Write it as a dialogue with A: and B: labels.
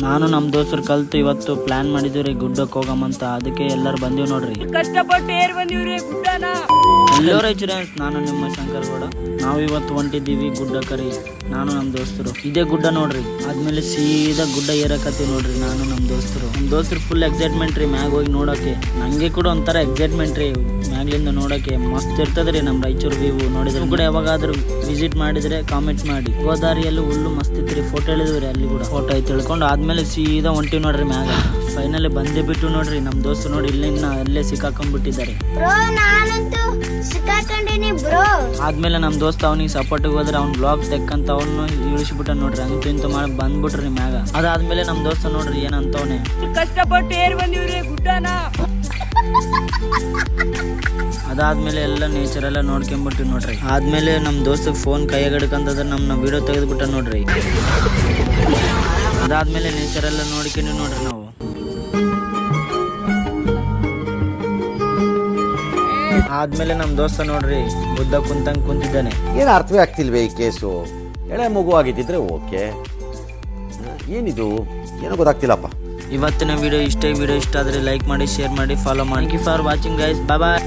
A: ನಾನು ನಮ್ಮ ದೋಸ್ತರು ಕಲ್ತು ಇವತ್ತು ಪ್ಲಾನ್ ಮಾಡಿದ್ವಿ ಗುಡ್ಡಕ್ಕೆ ಹೋಗಮಂತ. ಅದಕ್ಕೆ ಎಲ್ಲರೂ ಬಂದೀವಿ ನೋಡ್ರಿ.
B: ಕಷ್ಟಪಟ್ಟು ಏರ್ ಬಂದಿವ್ರಿ ಗುಡ್ಡನ.
A: ಎಲ್ಲೋ ರೈಚೂರನ್ಸ್, ನಾನು ನಿಮ್ಮ ಶಂಕರ್ ಗೌಡ. ನಾವು ಇವತ್ತು ಹೊಂಟಿದ್ದೀವಿ ಗುಡ್ಡಕ್ಕರಿ, ನಾನು ನಮ್ಮ ದೋಸ್ತರು. ಇದೇ ಗುಡ್ಡ ನೋಡ್ರಿ. ಆದ್ಮೇಲೆ ಸೀದಾ ಗುಡ್ಡ ಏರಕತ್ತೀವಿ ನೋಡ್ರಿ ನಾನು ನಮ್ಮ ದೋಸ್ತರು ಫುಲ್ ಎಕ್ಸೈಟ್ಮೆಂಟ್ ರೀ ಮ್ಯಾಗ ಹೋಗಿ ನೋಡೋಕೆ. ನಂಗೆ ಕೂಡ ಒಂಥರ ಎಕ್ಸೈಟ್ಮೆಂಟ್ ರೀ ಮ್ಯಾಗ್ಲಿಂದ ನೋಡೋಕೆ. ಮಸ್ತ್ ಇರ್ತದ್ರಿ ನಮ್ಮ ರಾಯಚೂರು ವ್ಯೂ. ನೋಡಿದ್ರೆ ಕೂಡ ಯಾವಾಗಾದ್ರೂ ವಿಸಿಟ್ ಮಾಡಿದ್ರೆ ಕಾಮೆಂಟ್ ಮಾಡಿ. ಗೋದಾರಿಯಲ್ಲಿ ಹುಲ್ಲು ಮಸ್ತ್ ಇತ್ರಿ. ಫೋಟೋ ಹೇಳಿದ್ವಿ ಅಲ್ಲಿ ಕೂಡ. ಫೋಟೋ ಐತಿ ತಿಳ್ಕೊಂಡು ಆದ್ಮೇಲೆ ಸೀದಾ ಹೊಂಟಿವಿ ನೋಡ್ರಿ ಮ್ಯಾಗ. ಫೈನಲಿ ಬಂದೇ ಬಿಟ್ಟು ನೋಡ್ರಿ ನಮ್ಮ ದೋಸ್ತು. ನೋಡಿ ಇಲ್ಲಿಂದ ಅಲ್ಲೇ ಸಿಕ್ಕಾಕೊಂಡ್ಬಿಟ್ಟಿದ್ದಾರೆ. ಆದ್ಮೇಲೆ ನಮ್ಮ ದೋಸ್ತ ಅವನಿಗೆ ಸಪೋರ್ಟ್ಗೆ ಹೋದ್ರೆ ಅವ್ನ ಬ್ಲಾಗ್ ತೆಕ್ಕಂತ ಅವನು ಇಳಿಸ್ಬಿಟ್ಟ ನೋಡ್ರಿ. ಅಂತೂ ಇಂತ ಮಾಡಿ ಬಂದ್ಬಿಟ್ರಿ ಮ್ಯಾಗ. ಅದಾದ್ಮೇಲೆ ನಮ್ಮ ದೋಸ್ತ ನೋಡ್ರಿ ಏನಂತವನೆ,
B: ಕಷ್ಟಪಟ್ಟು ಏರ್ ಬಂದಿವ್ರಿ ಗುಡ್ಡನ.
A: ಅದಾದ್ಮೇಲೆ ಎಲ್ಲ ನೇಚರ್ ಎಲ್ಲ ನೋಡ್ಕೊಂಡ್ಬಿಟ್ಟಿವಿ ನೋಡ್ರಿ. ಆದ್ಮೇಲೆ ನಮ್ಮ ದೋಸ್ತಗೆ ಫೋನ್ ಕೈಯಾಗ ಹಿಡ್ಕಂತಂದ್ರೆ ನಮ್ಮ ವಿಡಿಯೋ ತೆಗೆದ್ಬಿಟ್ಟ ನೋಡ್ರಿ. ಅದಾದ್ಮೇಲೆ ನೇಚರ್ ಎಲ್ಲ ನೋಡ್ಕೊಂಡು ನೋಡ್ರಿ ನಾವು. ಆದ್ಮೇಲೆ ನಮ್ಮ ದೋಸ್ತ ನೋಡ್ರಿ ಬುದ್ಧ ಕುಂತಿದ್ದಾನೆ.
C: ಏನು ಅರ್ಥವೇ ಆಗ್ತಿಲ್ವೇ ಈ ಕೇಸು? ಎಳೆ ಮಗು ಆಗಿದ್ದಿದ್ರೆ ಓಕೆ, ಏನಿದು ಏನೋ ಗೊತ್ತಾಗ್ತಿಲ್ಲಪ್ಪ.
A: ಇವತ್ತಿನ ವಿಡಿಯೋ ಇಷ್ಟ ಆದ್ರೆ ಲೈಕ್ ಮಾಡಿ, ಶೇರ್ ಮಾಡಿ, ಫಾಲೋ ಮಾಡಿ. Thank you for watching guys. Bye bye.